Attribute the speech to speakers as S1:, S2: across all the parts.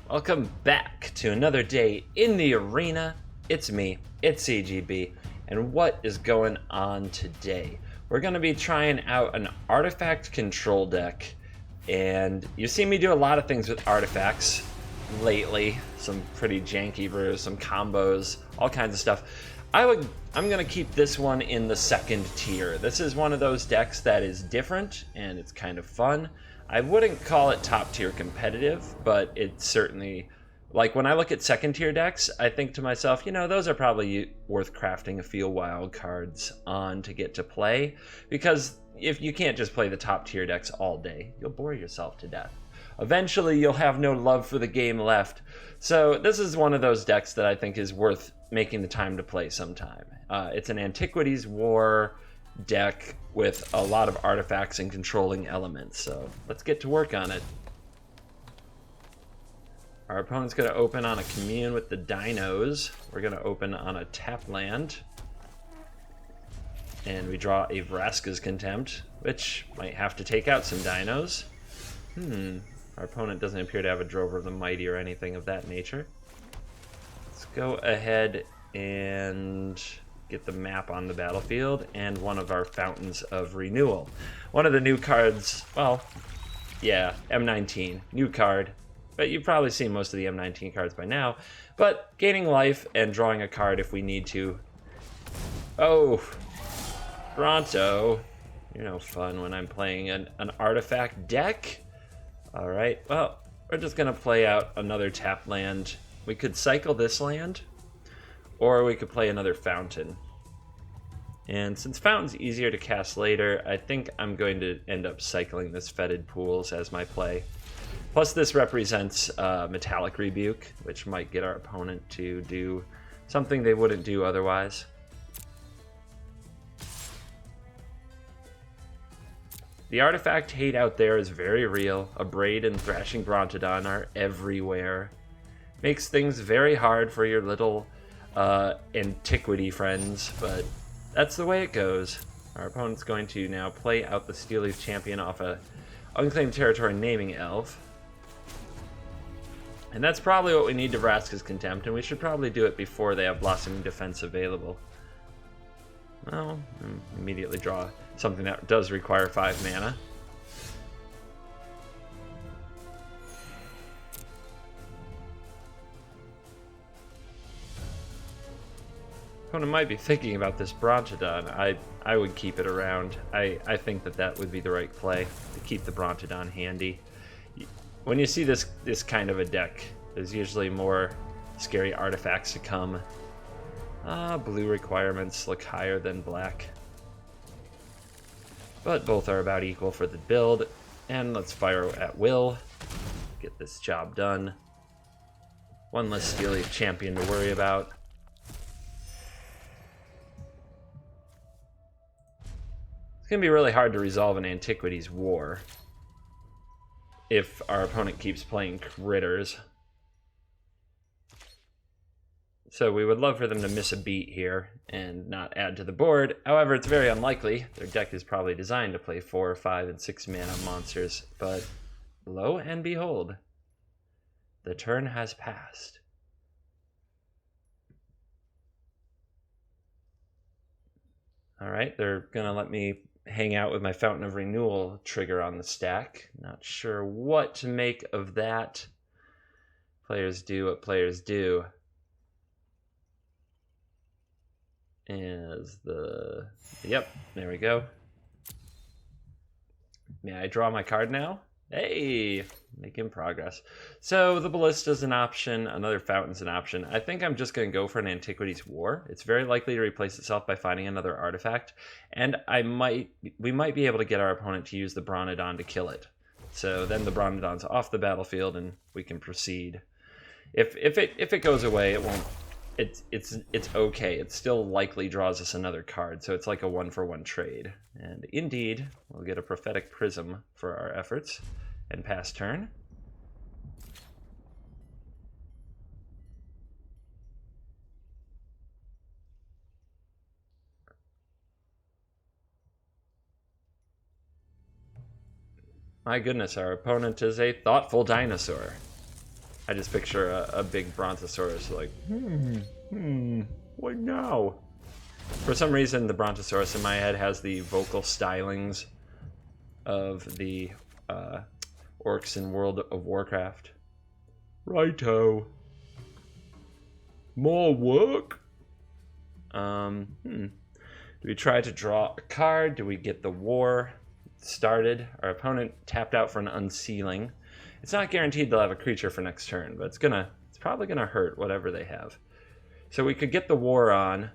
S1: Welcome back to another day in the arena. It's me, it's CGB, and what is going on today? We're going to be trying out an artifact control deck, and you've seen me do a lot of things with artifacts lately. Some pretty janky brews, some combos, all kinds of stuff. I'm going to keep this one in the second tier. This is one of those decks that is different, and it's kind of fun. I wouldn't call it top tier competitive, but it's certainly, like when I look at second tier decks, I think to myself, you know, those are probably worth crafting a few wild cards on to get to play, because if you can't just play the top tier decks all day, you'll bore yourself to death. Eventually, you'll have no love for the game left. So this is one of those decks that I think is worth making the time to play sometime. It's an Antiquities War deck with a lot of artifacts and controlling elements, so let's get to work on it. Our opponent's going to open on a commune with the dinos. We're going to open on a tap land, and we draw a Vraska's Contempt, which might have to take out some dinos. Our opponent doesn't appear to have a Drover of the Mighty or anything of that nature. Let's go ahead and get the map on the battlefield and one of our Fountains of Renewal. One of the new cards, well, yeah, M19, new card, but you've probably seen most of the M19 cards by now, but gaining life and drawing a card if we need to. Oh, Bronto, you're no fun when I'm playing an artifact deck. All right, well, we're just gonna play out another tap land. We could cycle this land, or we could play another Fountain. And since Fountain's easier to cast later, I think I'm going to end up cycling this Fetid Pools as my play. Plus this represents Metallic Rebuke, which might get our opponent to do something they wouldn't do otherwise. The artifact hate out there is very real. Abrade and Thrashing Brontodon are everywhere. Makes things very hard for your little antiquity friends, but that's the way it goes. Our opponent's going to now play out the Steelleaf Champion off a Unclaimed Territory Naming Elf. And that's probably what we need to Vraska's Contempt, and we should probably do it before they have Blossoming Defense available. Well, immediately draw something that does require 5 mana. Opponent might be thinking about this Brontodon. I would keep it around. I think that would be the right play, to keep the Brontodon handy. When you see this kind of a deck, there's usually more scary artifacts to come. Blue requirements look higher than black, but both are about equal for the build. And let's fire at will. Get this job done. One less Steelleaf Champion to worry about. It's going to be really hard to resolve an Antiquities War if our opponent keeps playing critters. So we would love for them to miss a beat here and not add to the board. However, it's very unlikely. Their deck is probably designed to play 4, 5, and 6 mana monsters. But lo and behold, the turn has passed. All right, they're going to let me hang out with my Fountain of Renewal trigger on the stack. Not sure what to make of that. Players do what players do. Yep, there we go. May I draw my card now? Hey, making progress. So the Ballista's an option, another Fountain's an option. I think I'm just going to go for an Antiquities War. It's very likely to replace itself by finding another artifact, and we might be able to get our opponent to use the Brontodon to kill it. So then the Brontodon's off the battlefield and we can proceed. If it goes away, it won't. It's okay. It still likely draws us another card, so it's like a 1-for-1 trade. And indeed, we'll get a Prophetic Prism for our efforts and pass turn. My goodness, our opponent is a thoughtful dinosaur. I just picture a big Brontosaurus like, what now? For some reason, the Brontosaurus in my head has the vocal stylings of the orcs in World of Warcraft. Righto. More work? Do we try to draw a card? Do we get the war started? Our opponent tapped out for an unsealing. It's not guaranteed they'll have a creature for next turn, but it's probably gonna hurt whatever they have. So we could get the war on,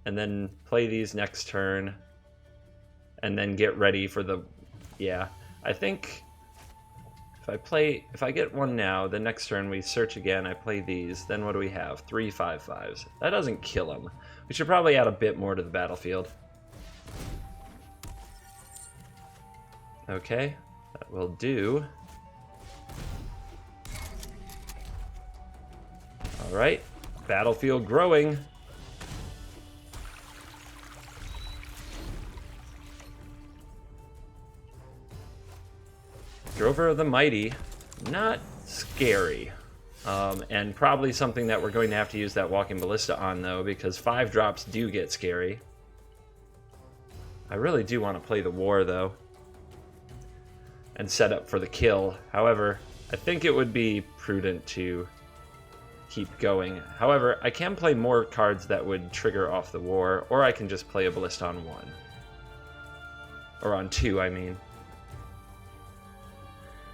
S1: and then play these next turn, and then get ready for the... Yeah, I think if I get one now, the next turn we search again, I play these, then what do we have? 3 5/5s. That doesn't kill them. We should probably add a bit more to the battlefield. Okay, that will do. Alright, battlefield growing. Drover of the Mighty, not scary. And probably something that we're going to have to use that Walking Ballista on, though, because 5 drops do get scary. I really do want to play the war, though, and set up for the kill. However, I think it would be prudent to keep going. However, I can play more cards that would trigger off the war, or I can just play a Ballista on 1. Or on 2, I mean.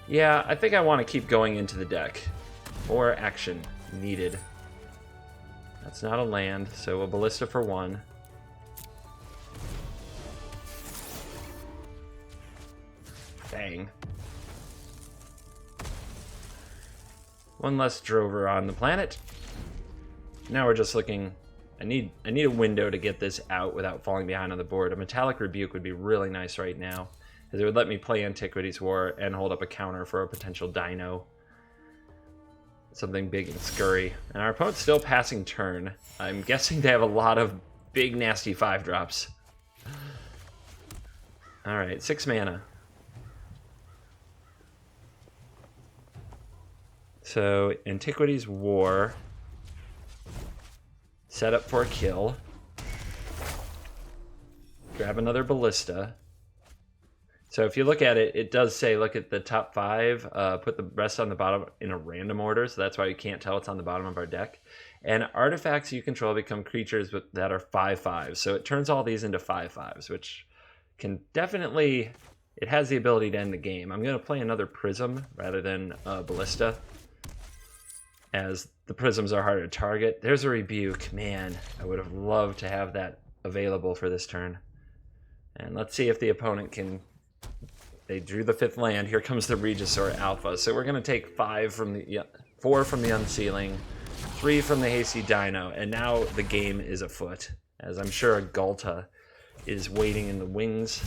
S1: Yeah, I think I want to keep going into the deck. More action needed. That's not a land, so a Ballista for 1. Bang. One less drover on the planet. Now we're just looking... I need a window to get this out without falling behind on the board. A Metallic Rebuke would be really nice right now, because it would let me play Antiquities War and hold up a counter for a potential dino. Something big and scurry. And our opponent's still passing turn. I'm guessing they have a lot of big, nasty 5-drops. Alright, 6 mana. So, Antiquities War. Set up for a kill. Grab another Ballista. So if you look at it, it does say look at the top 5, put the rest on the bottom in a random order, so that's why you can't tell it's on the bottom of our deck. And artifacts you control become creatures that are 5/5s, so it turns all these into 5/5s, which can definitely... It has the ability to end the game. I'm going to play another Prism rather than Ballista, as the Prisms are harder to target. There's a Rebuke. Man, I would have loved to have that available for this turn. And let's see if the opponent can... They drew the 5th land. Here comes the Regisaur Alpha. So we're going to take 4 from the Unsealing, 3 from the Hasty Dino, and now the game is afoot, as I'm sure a Ghalta is waiting in the wings.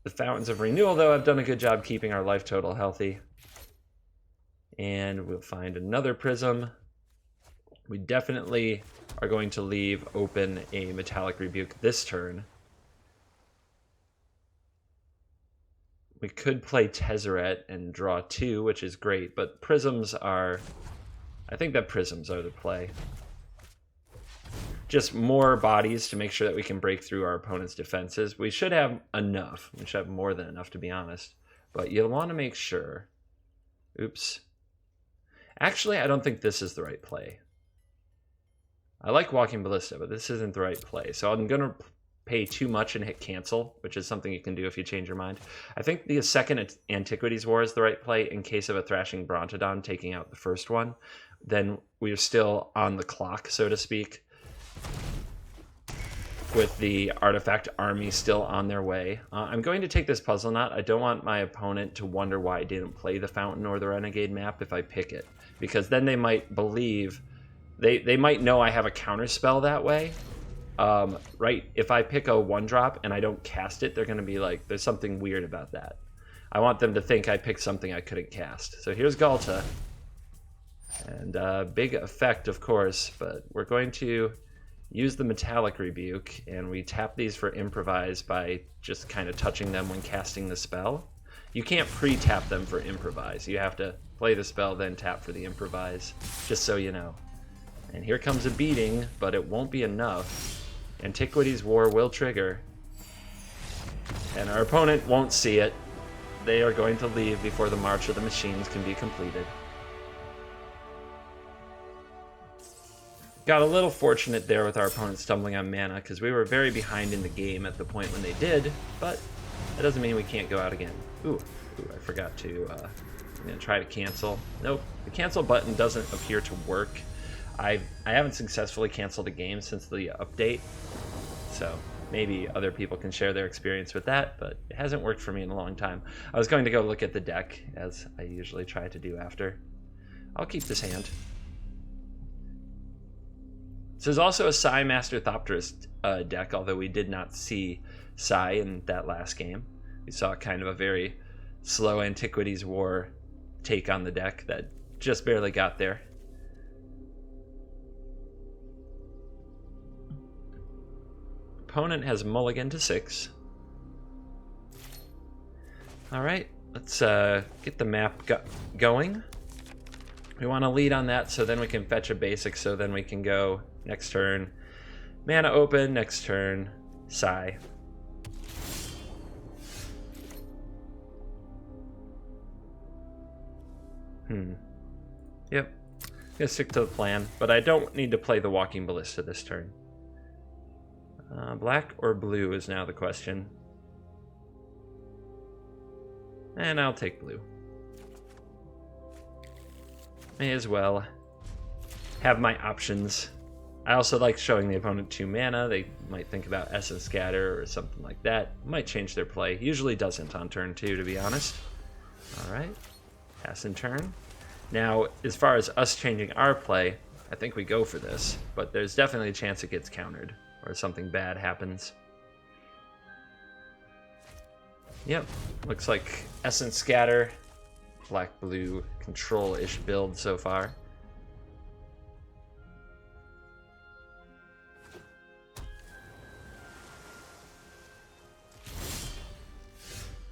S1: The Fountains of Renewal, though, have done a good job keeping our life total healthy. And we'll find another Prism. We definitely are going to leave open a Metallic Rebuke this turn. We could play Tezzeret and draw 2, which is great, but Prisms are... I think that Prisms are the play. Just more bodies to make sure that we can break through our opponent's defenses. We should have enough. We should have more than enough, to be honest. But you'll want to make sure... Oops. Actually, I don't think this is the right play. I like Walking Ballista, but this isn't the right play. So I'm going to pay too much and hit cancel, which is something you can do if you change your mind. I think the second Antiquities War is the right play in case of a Thrashing Brontodon taking out the first one. Then we're still on the clock, so to speak, with the artifact army still on their way. I'm going to take this Puzzle Knot. I don't want my opponent to wonder why I didn't play the Fountain or the Renegade map if I pick it, because then they might believe... They might know I have a counterspell that way. Right, if I pick a 1-drop and I don't cast it, they're going to be like, there's something weird about that. I want them to think I picked something I couldn't cast. So here's Ghalta. And big effect, of course, but we're going to use the Metallic Rebuke, and we tap these for Improvise by just kind of touching them when casting the spell. You can't pre-tap them for improvise. You have to play the spell, then tap for the improvise, just so you know. And here comes a beating, but it won't be enough. Antiquities War will trigger. And our opponent won't see it. They are going to leave before the March of the Machines can be completed. Got a little fortunate there with our opponent stumbling on mana, because we were very behind in the game at the point when they did, but that doesn't mean we can't go out again. Ooh, I forgot to, I'm going to try to cancel. Nope, the cancel button doesn't appear to work. I haven't successfully canceled a game since the update, so maybe other people can share their experience with that, but it hasn't worked for me in a long time. I was going to go look at the deck, as I usually try to do after. I'll keep this hand. So there's also a Psy Master Thopterist deck, although we did not see Psy in that last game. We saw kind of a very slow Antiquities War take on the deck that just barely got there. Opponent has mulligan to 6. Alright, let's get the map going. We want to lead on that so then we can fetch a basic, so then we can go next turn mana open, next turn Psy. Yep, gonna stick to the plan, but I don't need to play the Walking Ballista this turn. Black or blue is now the question. And I'll take blue. May as well have my options. I also like showing the opponent 2 mana. They might think about Essence Scatter or something like that. Might change their play. Usually doesn't on turn 2, to be honest. Alright, pass in turn. Now, as far as us changing our play, I think we go for this, but there's definitely a chance it gets countered or something bad happens. Yep, looks like Essence Scatter, black-blue control-ish build so far.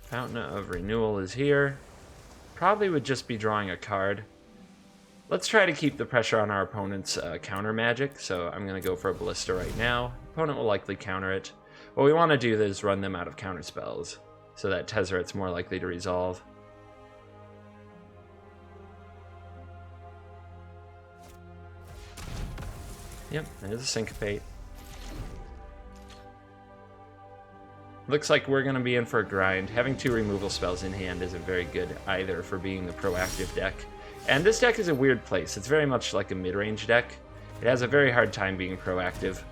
S1: Fountain of Renewal is here. Probably would just be drawing a card. Let's try to keep the pressure on our opponent's counter magic, so I'm going to go for a Ballista right now. Opponent will likely counter it. What we want to do is run them out of counter spells, so that Tezzeret's more likely to resolve. Yep, there's a Syncopate. Looks like we're going to be in for a grind. Having 2 removal spells in hand isn't very good either for being the proactive deck. And this deck is a weird place. It's very much like a mid-range deck. It has a very hard time being proactive.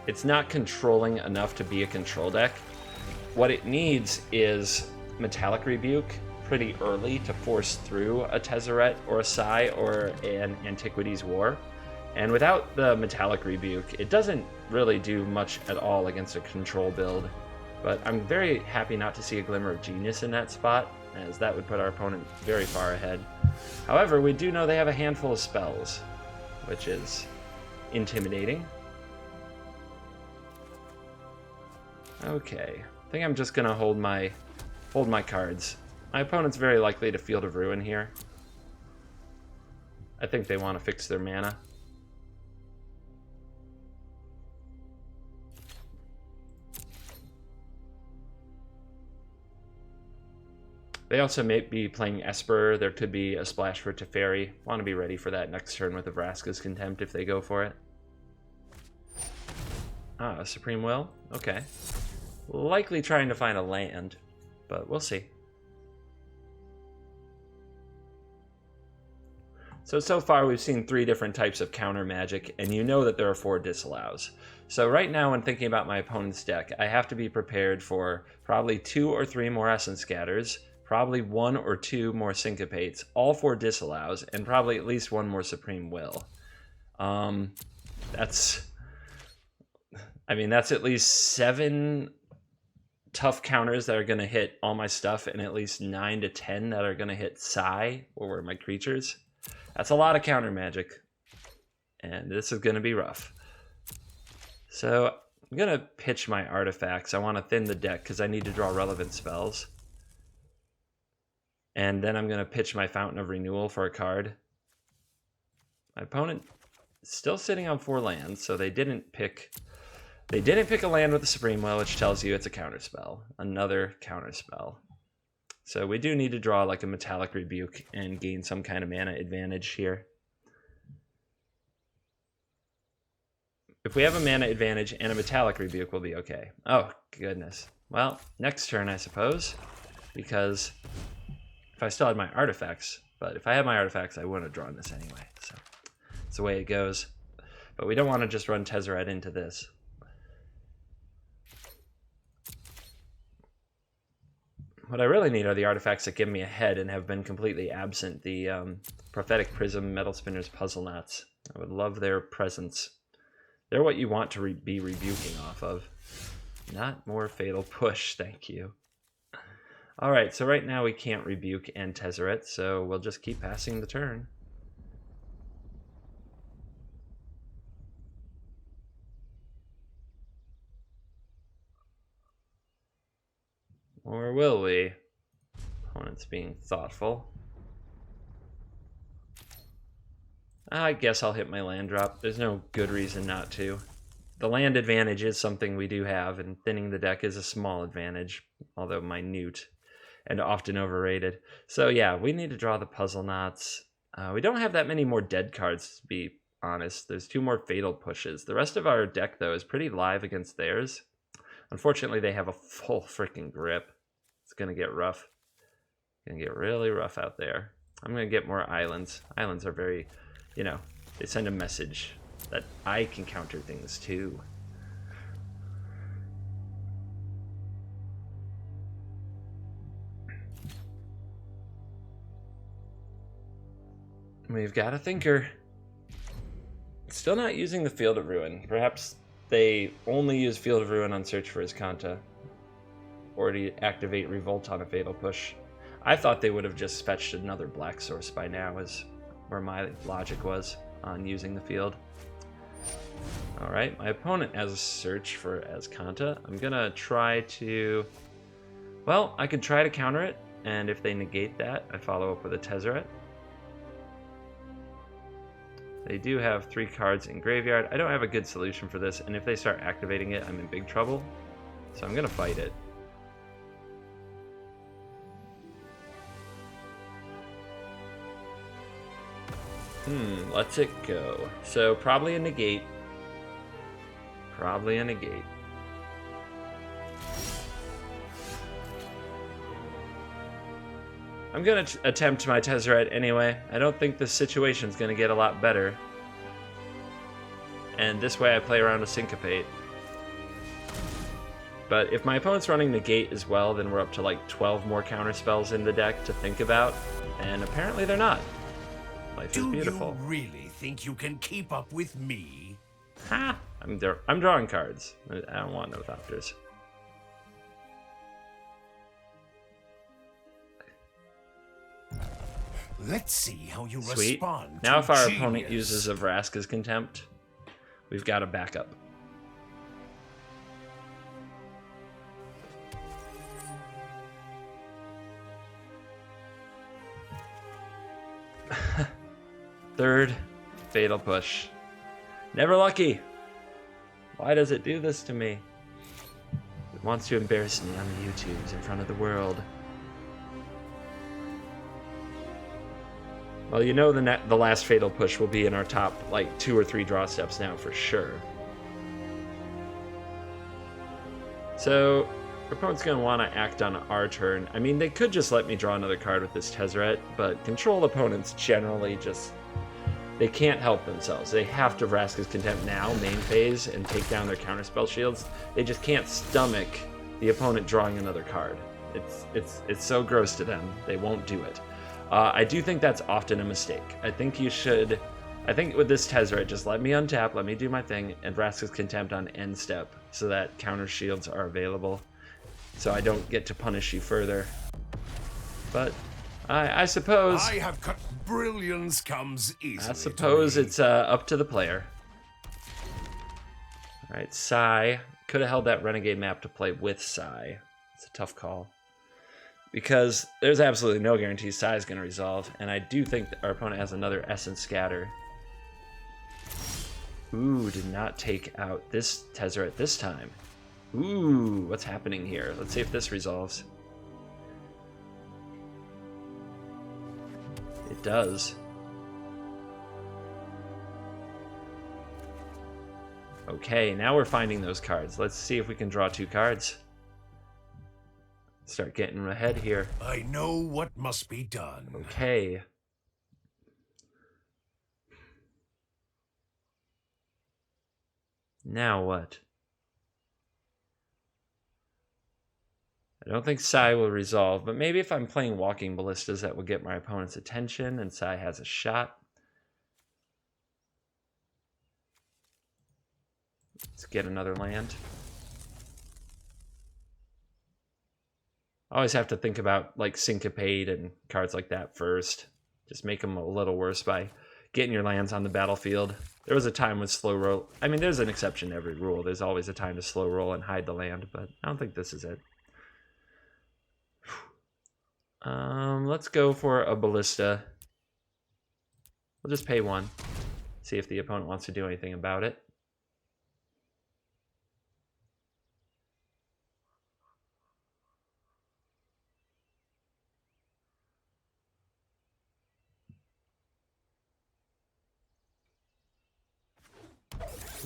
S1: It's not controlling enough to be a control deck. What it needs is Metallic Rebuke pretty early to force through a Tezzeret or a Psy or an Antiquities War. And without the Metallic Rebuke, it doesn't really do much at all against a control build. But I'm very happy not to see a Glimmer of Genius in that spot, as that would put our opponent very far ahead. However, we do know they have a handful of spells, which is intimidating. Okay, I think I'm just gonna hold my cards. My opponent's very likely to Field of Ruin here. I think they want to fix their mana. They also may be playing Esper. There could be a splash for Teferi. Want to be ready for that next turn with the Vraska's Contempt if they go for it. Ah, Supreme Will? Okay. Likely trying to find a land, but we'll see. So far we've seen 3 different types of counter magic, and you know that there are 4 disallows. So right now when thinking about my opponent's deck, I have to be prepared for probably 2 or 3 more Essence Scatters, probably 1 or 2 more Syncopates, all 4 disallows, and probably at least 1 more Supreme Will. That's at least 7 tough counters that are going to hit all my stuff, and at least 9 to 10 that are going to hit Psy or my creatures. That's a lot of counter magic. and this is going to be rough. So I'm going to pitch my artifacts. I want to thin the deck because I need to draw relevant spells. And then I'm going to pitch my Fountain of Renewal for a card. My opponent is still sitting on 4 lands, so they didn't pick a land with the Supreme Will, which tells you it's a counterspell. Another counterspell. So we do need to draw like a Metallic Rebuke and gain some kind of mana advantage here. If we have a mana advantage and a Metallic Rebuke, we'll be okay. Oh, goodness. Well, next turn, I suppose, because if I still had my artifacts, but if I had my artifacts, I wouldn't have drawn this anyway. So that's the way it goes. But we don't want to just run Tezzeret into this. What I really need are the artifacts that give me a head and have been completely absent. The Prophetic Prism, Metal Spinners, Puzzle Knots. I would love their presence. They're what you want to be rebuking off of. Not more Fatal Push, thank you. Alright, so right now we can't rebuke and Tezzeret, so we'll just keep passing the turn. Or will we? Opponent's being thoughtful. I guess I'll hit my land drop. There's no good reason not to. The land advantage is something we do have, and thinning the deck is a small advantage, although minute and often overrated. So yeah, we need to draw the Puzzle Knots. We don't have that many more dead cards, to be honest. There's 2 more Fatal Pushes. The rest of our deck, though, is pretty live against theirs. Unfortunately, they have a full freaking grip. It's going to get rough. It's going to get really rough out there. I'm going to get more islands. Islands are very, you know, they send a message that I can counter things too. We've got a thinker. Still not using the Field of Ruin. Perhaps they only use Field of Ruin on Search for Azcanta, or to activate Revolt on a Fatal Push. I thought they would have just fetched another black source by now, is where my logic was on using the field. Alright, my opponent has a Search for Azcanta. I'm gonna try to... Well, I could try to counter it, and if they negate that, I follow up with a Tezzeret. They do have 3 cards in graveyard. I don't have a good solution for this, and if they start activating it, I'm in big trouble. So I'm gonna fight it. Let's it go. So probably a negate. Probably a negate. I'm gonna attempt my Tezzeret anyway. I don't think this situation's gonna get a lot better. And this way I play around a Syncopate. But if my opponent's running negate as well, then we're up to like 12 more counter spells in the deck to think about. And apparently they're not. Life is beautiful.
S2: Do you really think you can keep up with me?
S1: Ha! I'm drawing cards. I don't want no Thopters.
S2: Let's see how you
S1: Sweet.
S2: respond.
S1: Now
S2: to
S1: if our
S2: genius.
S1: opponent uses a Vraska's Contempt, we've got a backup. Third Fatal Push. Never lucky. Why does it do this to me? It wants to embarrass me on the YouTubes in front of the world. Well, you know the last Fatal Push will be in our top, like, 2 or 3 draw steps now for sure. So, our opponent's going to want to act on our turn. I mean, they could just let me draw another card with this Tezzeret, but control opponents generally just... They can't help themselves. They have to Vraska's Contempt now, main phase, and take down their counterspell shields. They just can't stomach the opponent drawing another card. It's so gross to them, they won't do it. I do think that's often a mistake. I think you should... I think with this Tezzeret, just let me untap, let me do my thing, and Vraska's Contempt on end step, so that counter shields are available, so I don't get to punish you further. But I suppose.
S2: I have cut. Brilliance comes easily.
S1: I suppose
S2: to me.
S1: it's up to the player. All right, Sai could have held that Renegade map to play with Sai. It's a tough call because there's absolutely no guarantee Sai is going to resolve, and I do think that our opponent has another Essence Scatter. Ooh, did not take out this Tezzeret this time. Ooh, what's happening here? Let's see if this resolves. It does. Okay, now we're finding those cards. Let's see if we can draw 2 cards. Start getting ahead here.
S2: I know what must be done.
S1: Okay. Now what? I don't think Sai will resolve, but maybe if I'm playing Walking Ballistas, that will get my opponent's attention, and Sai has a shot. Let's get another land. I always have to think about like Syncopate and cards like that first. Just make them a little worse by getting your lands on the battlefield. There was a time with slow roll. I mean, there's an exception to every rule. There's always a time to slow roll and hide the land, but I don't think this is it. Let's go for a Ballista. We'll just pay 1. See if the opponent wants to do anything about it.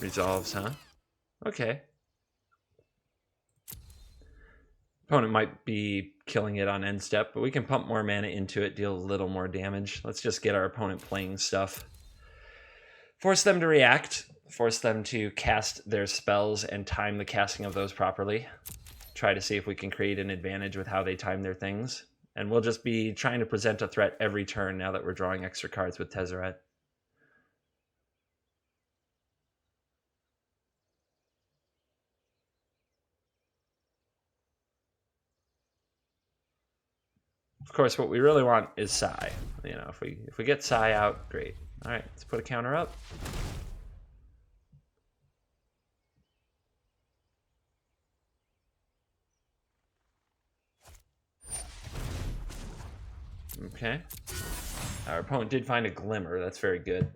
S1: Resolves, huh? Okay. Opponent might be killing it on end step, but we can pump more mana into it, deal a little more damage. Let's just get our opponent playing stuff. Force them to react. Force them to cast their spells and time the casting of those properly. Try to see if we can create an advantage with how they time their things. And we'll just be trying to present a threat every turn now that we're drawing extra cards with Tezzeret. Of course, what we really want is Sai. You know, if we get Sai out, great. All right, let's put a counter up. Okay. Our opponent did find a Glimmer. That's very good.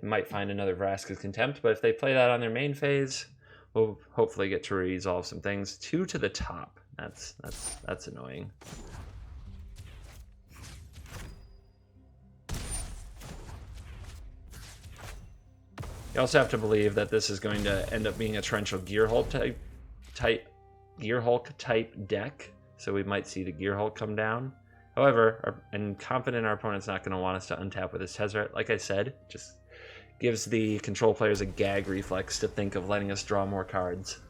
S1: They might find another Vraska's Contempt, but if they play that on their main phase, we'll hopefully get to resolve some things. 2 to the top. That's annoying. You also have to believe that this is going to end up being a torrential Gearhulk type deck, so we might see the Gearhulk come down. However, I'm confident our opponent's not going to want us to untap with his Tezzeret. Like I said, just gives the control players a gag reflex to think of letting us draw more cards.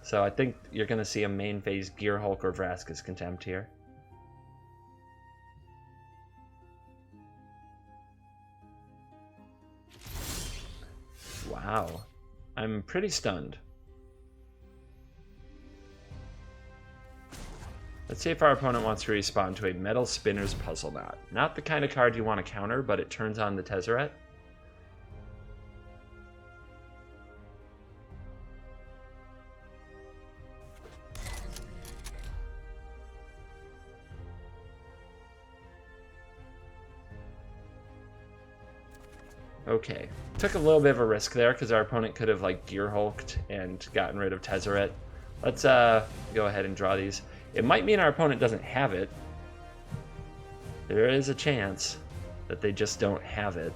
S1: So I think you're going to see a main phase Gearhulk or Vraska's Contempt here. Wow, I'm pretty stunned. Let's see if our opponent wants to respond to a Metal Spinner's Puzzle Knot. Not the kind of card you want to counter, but it turns on the Tezzeret. Okay, took a little bit of a risk there because our opponent could have like Gearhulked and gotten rid of Tezzeret. Let's go ahead and draw these. It might mean our opponent doesn't have it. There is a chance that they just don't have it.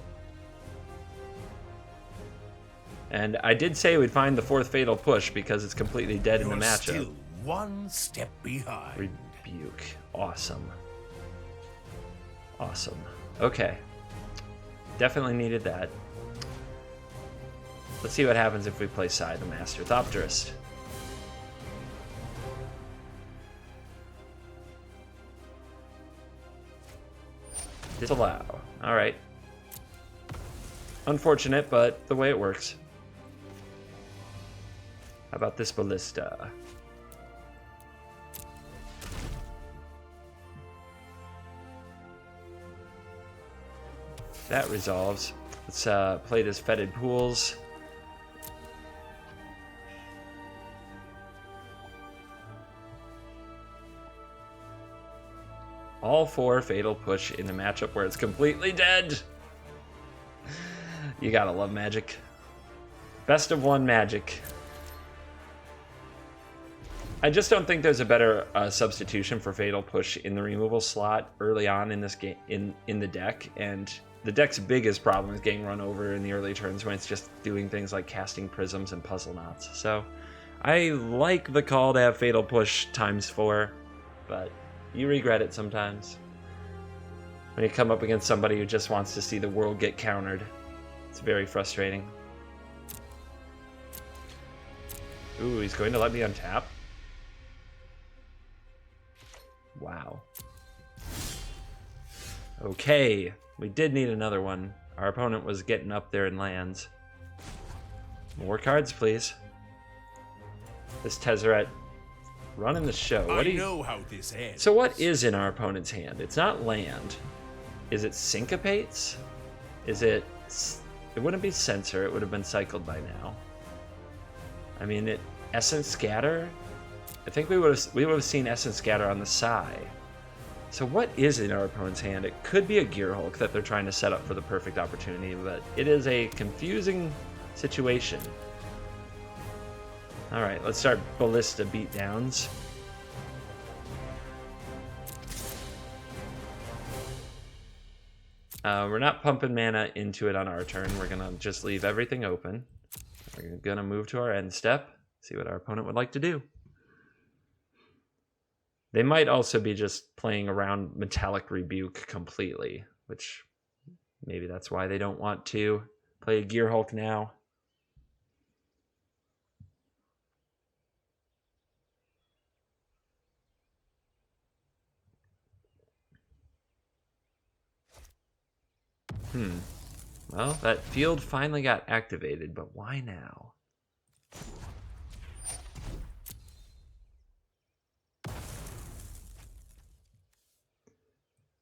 S1: And I did say we'd find the 4th Fatal Push because it's completely dead in the matchup.
S2: Still 1 step behind.
S1: Rebuke. Awesome. Awesome. Okay. Definitely needed that. Let's see what happens if we play Sai the Master Thopterist. Disallow. Alright. Unfortunate, but the way it works. How about this Ballista? That resolves. Let's play this Fetid Pools. All 4 Fatal Push in a matchup where it's completely dead. You gotta love Magic. Best of 1 Magic. I just don't think there's a better substitution for Fatal Push in the removal slot early on in this game in the deck, and the deck's biggest problem is getting run over in the early turns when it's just doing things like casting Prisms and Puzzle Knots. So I like the call to have Fatal Push ×4, but you regret it sometimes when you come up against somebody who just wants to see the world get countered. It's very frustrating. Ooh, he's going to let me untap? Wow. Okay, we did need another one. Our opponent was getting up there in lands. More cards, please. This Tezzeret running the show. What do you
S2: know how this ends.
S1: So what is in our opponent's hand? It's not land. Is it Syncopates? Is it... It wouldn't be Censor. It would have been cycled by now. I mean, Essence Scatter? I think we would have seen Essence Scatter on the side. So what is in our opponent's hand? It could be a Gearhulk that they're trying to set up for the perfect opportunity, but it is a confusing situation. Alright, let's start Ballista beatdowns. We're not pumping mana into it on our turn. We're going to just leave everything open. We're going to move to our end step, see what our opponent would like to do. They might also be just playing around Metallic Rebuke completely, which maybe that's why they don't want to play a Gearhulk now. Well, that field finally got activated, but why now?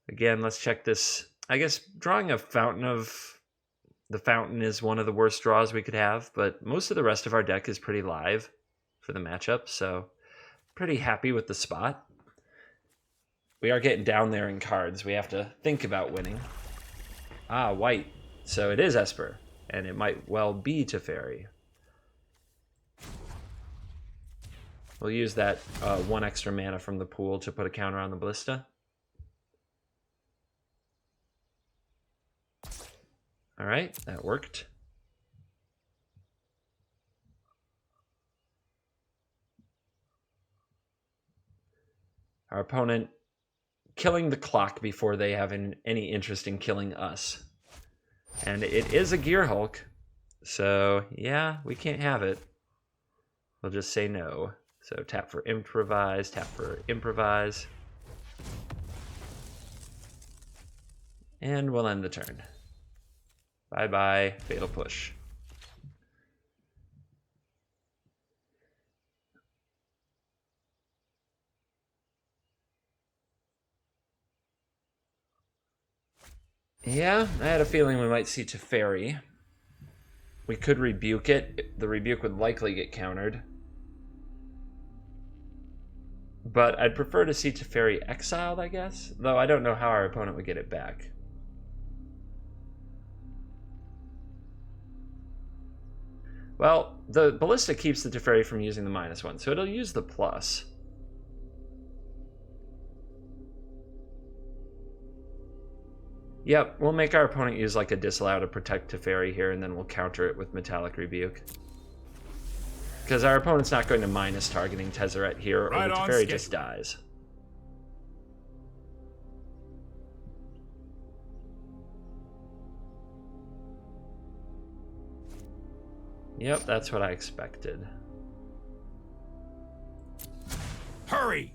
S1: Again, let's check this. I guess drawing a Fountain of... The Fountain is one of the worst draws we could have, but most of the rest of our deck is pretty live for the matchup, so pretty happy with the spot. We are getting down there in cards. We have to think about winning. Ah, white. So it is Esper, and it might well be Teferi. We'll use that 1 extra mana from the pool to put a counter on the Ballista. All right, that worked. Our opponent killing the clock before they have any interest in killing us. And it is a Gearhulk, so yeah, we can't have it. We'll just say no. So tap for Improvise, tap for Improvise. And we'll end the turn. Bye-bye, Fatal Push. Yeah, I had a feeling we might see Teferi. We could rebuke it. The rebuke would likely get countered. But I'd prefer to see Teferi exiled, I guess. Though I don't know how our opponent would get it back. Well, the Ballista keeps the Teferi from using the -1, so it'll use the plus. Yep, we'll make our opponent use like a disallow to protect Teferi here, and then we'll counter it with Metallic Rebuke. Because our opponent's not going to minus targeting Tezzeret here, or the Teferi just dies. Yep, that's what I expected.
S2: Hurry!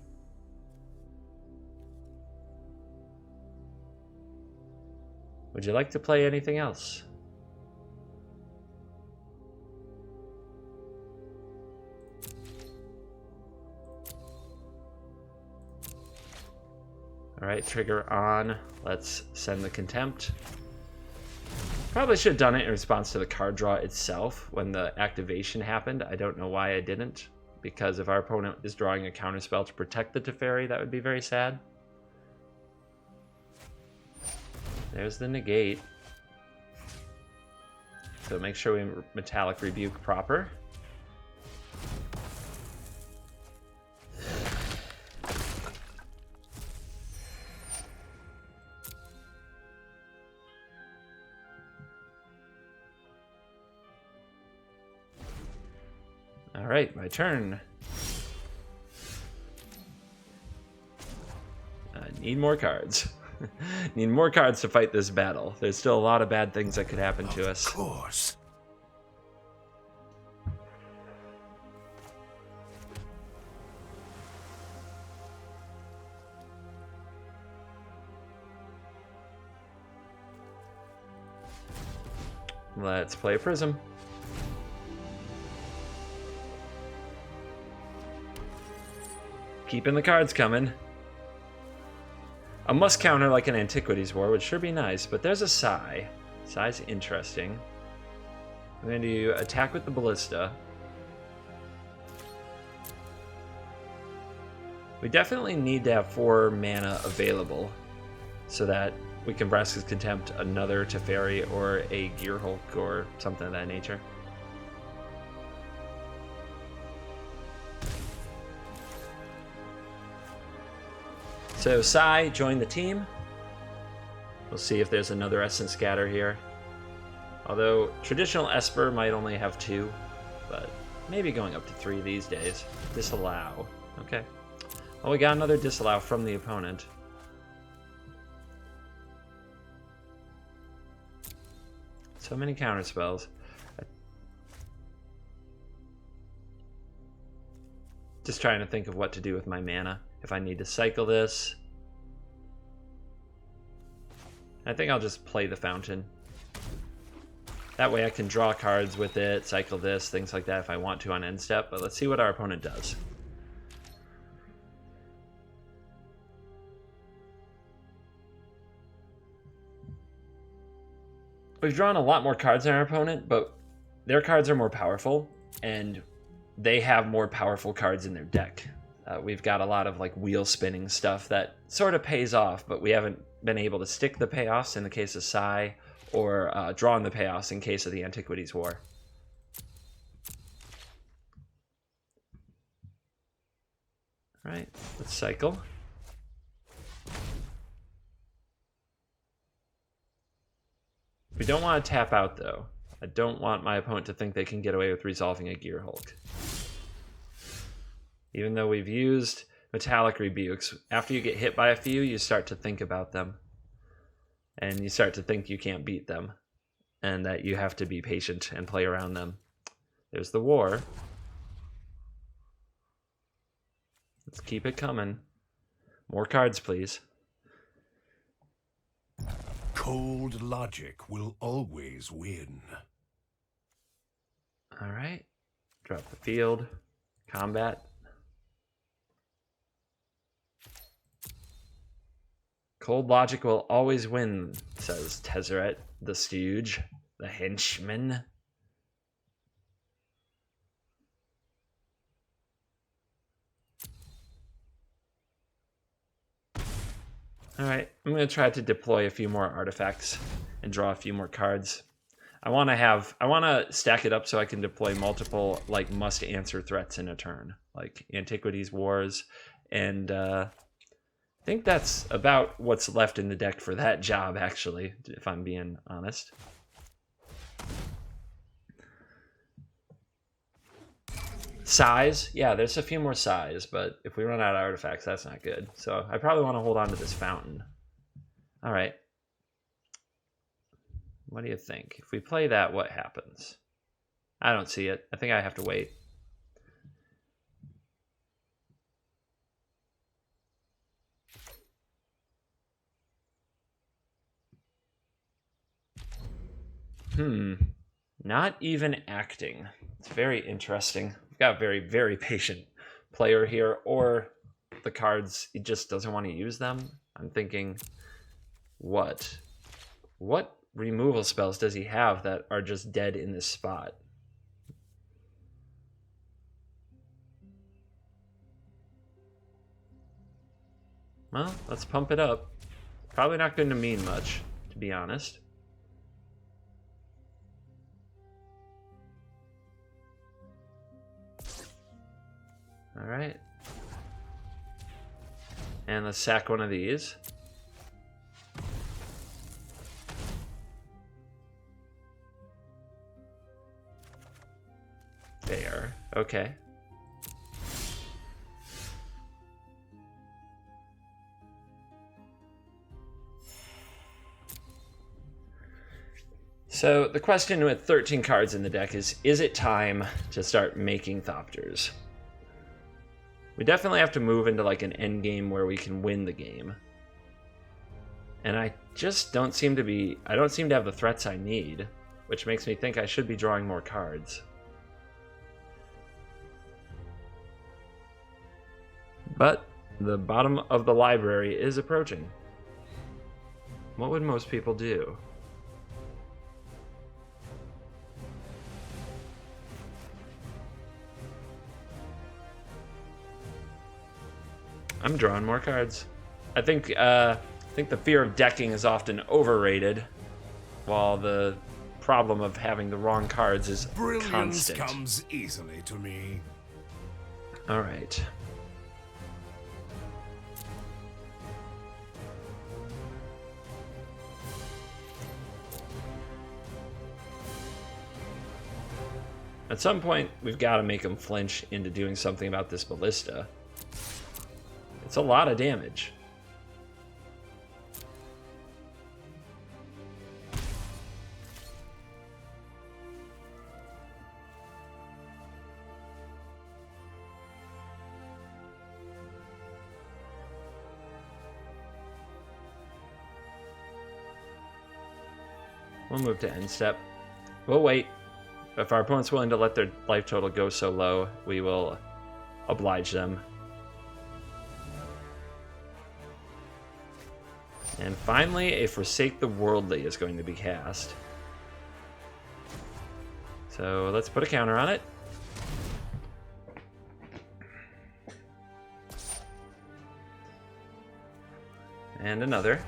S1: Would you like to play anything else? All right, trigger on. Let's send the Contempt. Probably should have done it in response to the card draw itself when the activation happened. I don't know why I didn't, because if our opponent is drawing a counterspell to protect the Teferi, that would be very sad. There's the negate. So make sure we Metallic Rebuke proper. All right, my turn. I need more cards. Need more cards to fight this battle. There's still a lot of bad things that could happen to us.
S2: Of course.
S1: Let's play a Prism. Keeping the cards coming. A must counter like an Antiquities War would sure be nice, but there's a Sigh. Sigh's interesting. I'm going to do attack with the Ballista. We definitely need to have 4 mana available so that we can Vraska's Contempt another Teferi or a Gearhulk or something of that nature. So Sigh joined the team. We'll see if there's another Essence Scatter here. Although traditional Esper might only have 2, but maybe going up to 3 these days. Disallow. Okay. Well, we got another disallow from the opponent. So many counterspells. Just trying to think of what to do with my mana. If I need to cycle this. I think I'll just play the Fountain. That way I can draw cards with it, cycle this, things like that if I want to on end step. But let's see what our opponent does. We've drawn a lot more cards than our opponent, but their cards are more powerful, and they have more powerful cards in their deck. We've got a lot of like wheel spinning stuff that sort of pays off, but we haven't been able to stick the payoffs in the case of Sigh, or drawing the payoffs in case of the Antiquities War. All right, let's cycle. We don't want to tap out, though. I don't want my opponent to think they can get away with resolving a Gearhulk. Even though we've used Metallic Rebukes, after you get hit by a few, you start to think about them. And you start to think you can't beat them. And that you have to be patient and play around them. There's the War. Let's keep it coming. More cards, please.
S2: Cold logic will always win.
S1: All right. Drop the field. Combat. Cold logic will always win, says Tezzeret, the stooge, the henchman. All right, I'm going to try to deploy a few more artifacts and draw a few more cards. I want to stack it up so I can deploy multiple like must answer threats in a turn, like Antiquities Wars, and I think that's about what's left in the deck for that job, actually, if I'm being honest. Size, yeah, there's a few more size, but if we run out of artifacts, that's not good. So I probably want to hold on to this Fountain. All right. What do you think? If we play that, what happens? I don't see it. I think I have to wait. Not even acting. It's very interesting. We've got a very, very patient player here, or the cards, he just doesn't want to use them. I'm thinking, what removal spells does he have that are just dead in this spot? Well, let's pump it up. Probably not going to mean much, to be honest. All right. And let's sack one of these. Fair. Okay. So the question with 13 cards in the deck is it time to start making Thopters? We definitely have to move into like an end game where we can win the game. And I just don't seem to have the threats I need, which makes me think I should be drawing more cards. But the bottom of the library is approaching. What would most people do? I'm drawing more cards. I think the fear of decking is often overrated, while the problem of having the wrong cards is
S2: Brilliance
S1: constant.
S2: comes easily to me.
S1: All right. At some point, we've got to make him flinch into doing something about this ballista. It's a lot of damage. We'll move to end step. We'll wait. If our opponent's willing to let their life total go so low, we will oblige them. And finally, a Forsake the Worldly is going to be cast. So let's put a counter on it. And another.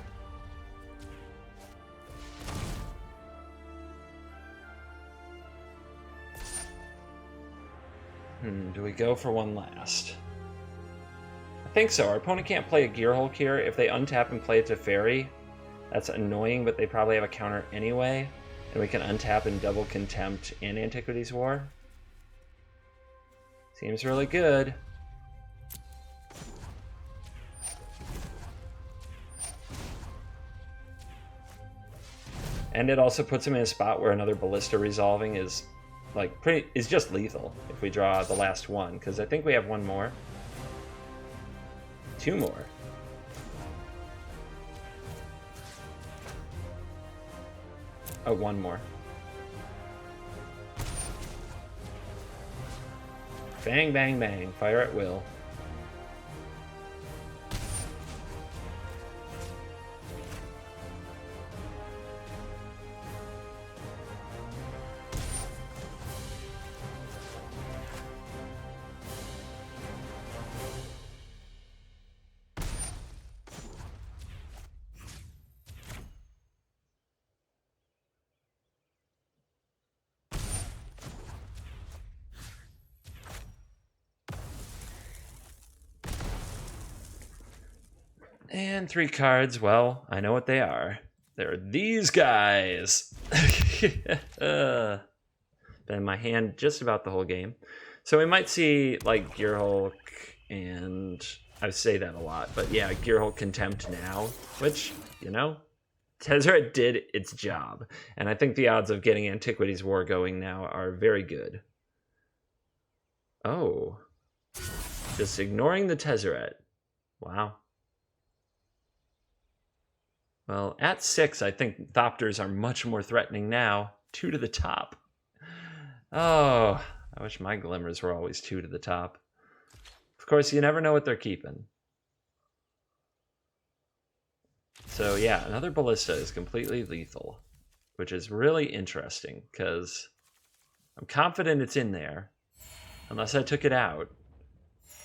S1: Do we go for one last? I think so. Our opponent can't play a Gearhulk here. If they untap and play it to Fairy, that's annoying, but they probably have a counter anyway. And we can untap and double Contempt in Antiquities War. Seems really good. And it also puts him in a spot where another Ballista resolving is is just lethal if we draw the last one, because I think we have one more. Two more. Oh, one more. Bang, bang, bang. Fire at will. And 3 cards, well, I know what they are. They're these guys. Been in my hand just about the whole game. So we might see, like, Gearhulk, and I say that a lot, but yeah, Gearhulk Contempt now, which, you know, Tezzeret did its job. And I think the odds of getting Antiquities War going now are very good. Oh. Just ignoring the Tezzeret. Wow. Well, at 6, I think Thopters are much more threatening now. 2 to the top. Oh, I wish my Glimmers were always 2 to the top. Of course, you never know what they're keeping. So yeah, another Ballista is completely lethal. which is really interesting because I'm confident it's in there, unless I took it out.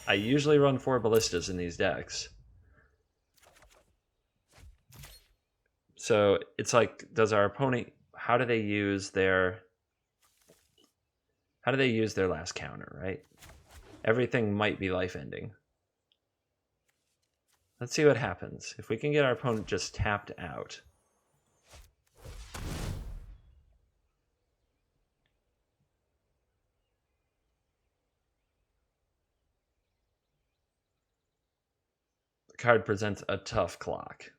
S1: I usually run 4 ballistas in these decks. So it's like, does our opponent, how do they use their last counter, right? Everything might be life ending. Let's see what happens. If we can get our opponent just tapped out. The card presents a tough clock.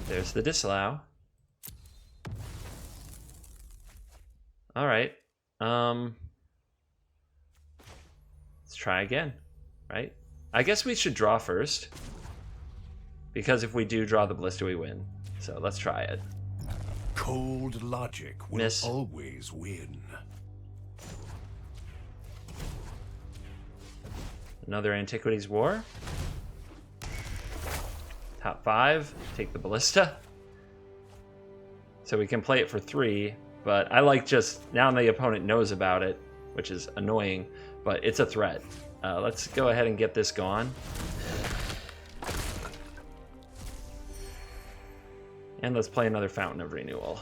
S1: There's the disallow. All right. Let's try again, right? I guess we should draw first, because if we do draw the ballista, we win. So let's try it.
S2: Cold logic will
S1: Miss.
S2: always win.
S1: Another Antiquities War. Top 5, take the ballista. So we can play it for 3, but I like just, now the opponent knows about it, which is annoying, but it's a threat. Let's go ahead and get this gone. And let's play another Fountain of Renewal.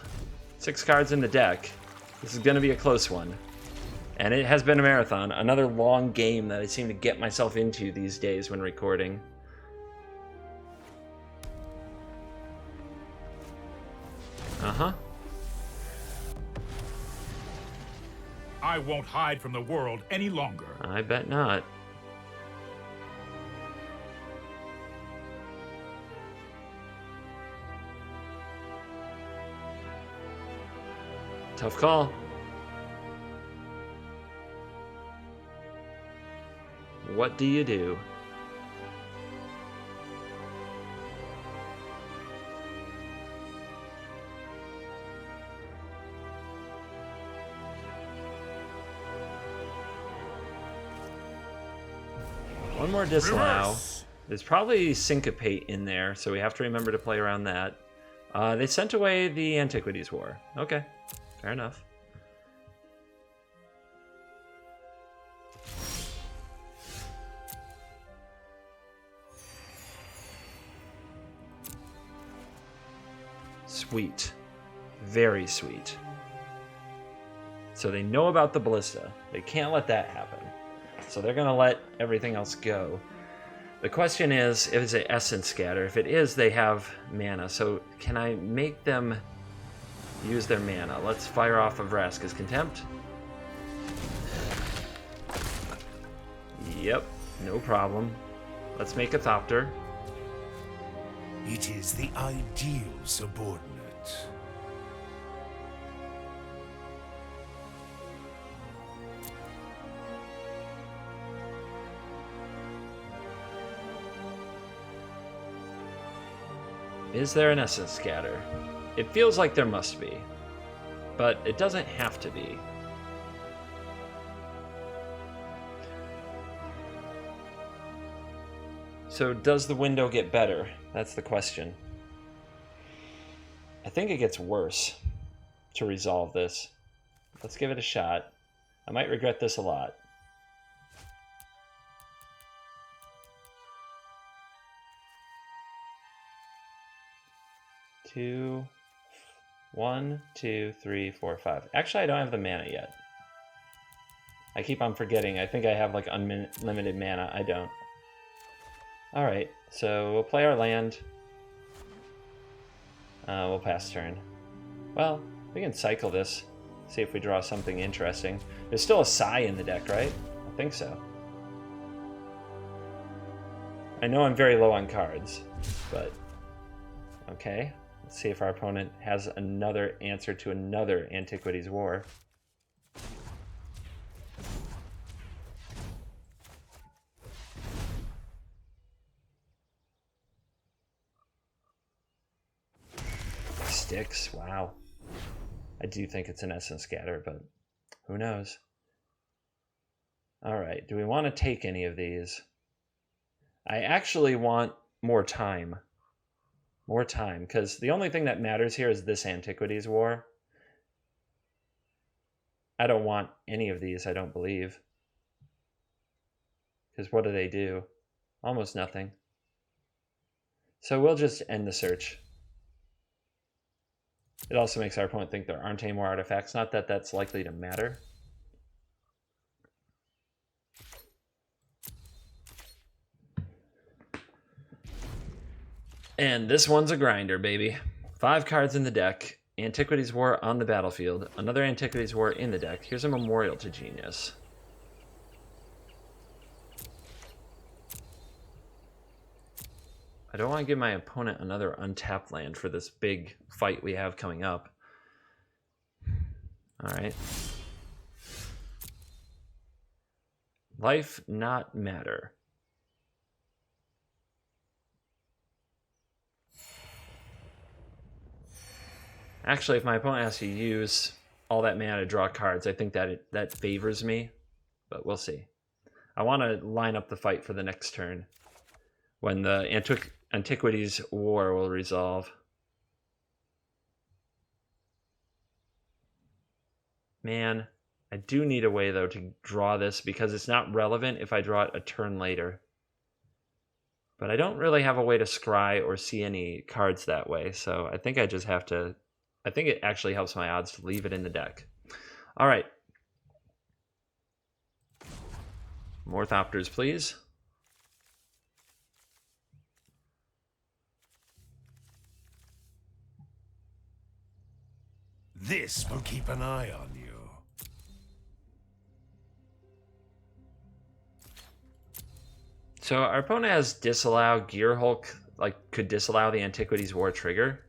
S1: 6 cards in the deck. This is going to be a close one. And it has been a marathon. Another long game that I seem to get myself into these days when recording. Uh-huh.
S3: I won't hide from the world any longer.
S1: I bet not. Tough call. What do you do? One more disallow. There's probably syncopate in there, so we have to remember to play around that. They sent away the Antiquities War. Okay, fair enough. Sweet. Very sweet. So they know about the ballista. They can't let that happen. So they're going to let everything else go. The question is, if it's an essence scatter. If it is, they have mana. So can I make them use their mana? Let's fire off of Vraska's Contempt. Yep, no problem. Let's make a Thopter.
S2: It is the ideal subordinate.
S1: Is there an essence scatter? It feels like there must be, but it doesn't have to be. So does the window get better? That's the question. I think it gets worse to resolve this. Let's give it a shot. I might regret this a lot. Two, 1, 2, 3, 4, 5. Actually, I don't have the mana yet. I keep on forgetting. I think I have like unlimited mana. I don't. Alright, so we'll play our land. We'll pass turn. Well, we can cycle this. See if we draw something interesting. There's still a Sai in the deck, right? I think so. I know I'm very low on cards, but okay. Let's see if our opponent has another answer to another Antiquities War. Sticks, wow. I do think it's an Essence Scatter, but who knows? All right, do we want to take any of these? I actually want more time. More time, because the only thing that matters here is this Antiquities War. I don't want any of these, I don't believe. Because what do? Almost nothing. So we'll just end the search. It also makes our opponent think there aren't any more artifacts. Not that that's likely to matter. And this one's a grinder, baby. 5 cards in the deck. Antiquities War on the battlefield. Another Antiquities War in the deck. Here's a Memorial to Genius. I don't want to give my opponent another untapped land for this big fight we have coming up. Alright. Life not matter. Actually, if my opponent has to use all that mana to draw cards, I think that favors me, but we'll see. I want to line up the fight for the next turn when the Antiquities War will resolve. Man, I do need a way, though, to draw this because it's not relevant if I draw it a turn later. But I don't really have a way to scry or see any cards that way, so I think I just have to... I think it actually helps my odds to leave it in the deck. All right. More Thopters, please.
S2: This will keep an eye on you.
S1: So our opponent has disallow. Gear Hulk could disallow the Antiquities War trigger.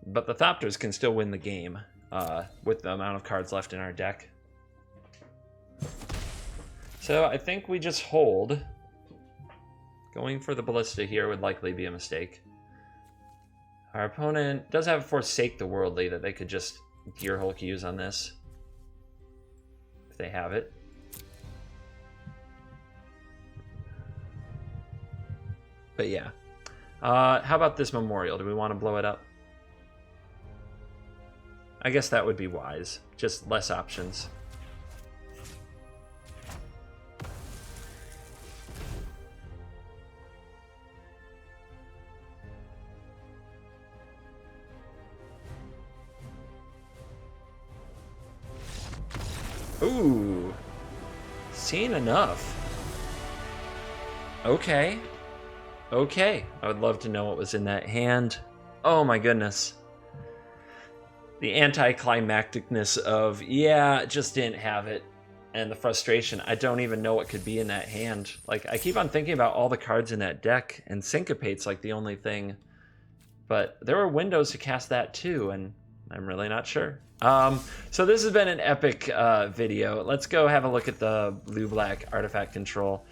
S1: But the Thopters can still win the game with the amount of cards left in our deck. So I think we just hold. Going for the Ballista here would likely be a mistake. Our opponent does have Forsake the Worldly that they could just Gear Hulk use on this. If they have it. But yeah. How about this Memorial? Do we want to blow it up? I guess that would be wise. Just less options. Ooh. Seen enough. Okay. Okay. I would love to know what was in that hand. Oh my goodness. The anticlimacticness of, yeah, just didn't have it. And the frustration, I don't even know what could be in that hand. Like, I keep on thinking about all the cards in that deck, and Syncopate's like the only thing. But there were windows to cast that too, and I'm really not sure. So this has been an epic video. Let's go have a look at the blue-black artifact control.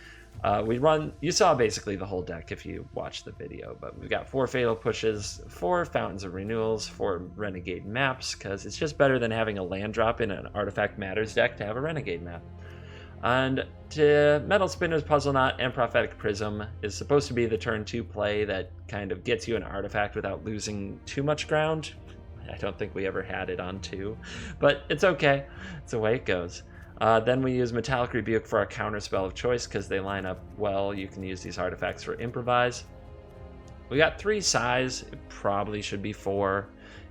S1: You saw basically the whole deck if you watched the video, but we've got 4 Fatal Pushes, 4 Fountains of Renewals, 4 Renegade Maps, because it's just better than having a land drop in an Artifact Matters deck to have a Renegade map. And Metal Spinner's Puzzle Knot and Prophetic Prism is supposed to be the turn 2 play that kind of gets you an artifact without losing too much ground. I don't think we ever had it on 2, but it's okay. It's the way it goes. Then we use Metallic Rebuke for our counter spell of choice because they line up well. You can use these artifacts for improvise. We got 3 size. It probably should be 4.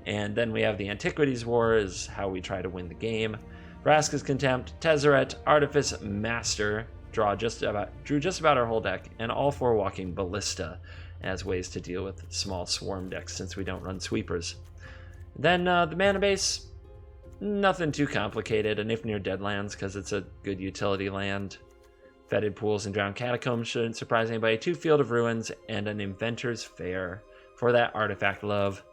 S1: And then we have the Antiquities War is how we try to win the game. Vraska's Contempt, Tezzeret, Artifice Master. Drew just about our whole deck. And all 4 walking Ballista as ways to deal with small swarm decks since we don't run sweepers. Then the mana base. Nothing too complicated. A Nifnir Deadlands because it's a good utility land. Fetid Pools and Drowned Catacombs shouldn't surprise anybody. 2 Field of Ruins and an Inventor's Fair for that artifact love.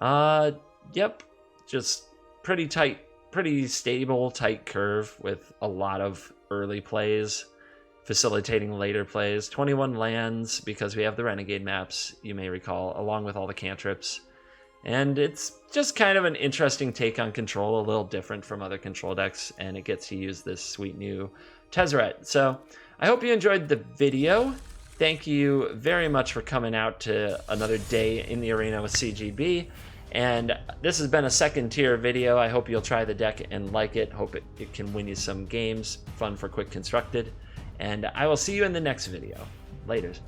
S1: Yep. Just pretty tight, pretty stable, tight curve with a lot of early plays, facilitating later plays. 21 lands because we have the Renegade maps, you may recall, along with all the cantrips. And it's just kind of an interesting take on control, a little different from other control decks, and it gets to use this sweet new Tezzeret. So I hope you enjoyed the video. Thank you very much for coming out to another day in the arena with CGB. And this has been a second tier video. I hope you'll try the deck and like it. Hope it can win you some games. Fun for Quick Constructed. And I will see you in the next video. Laters.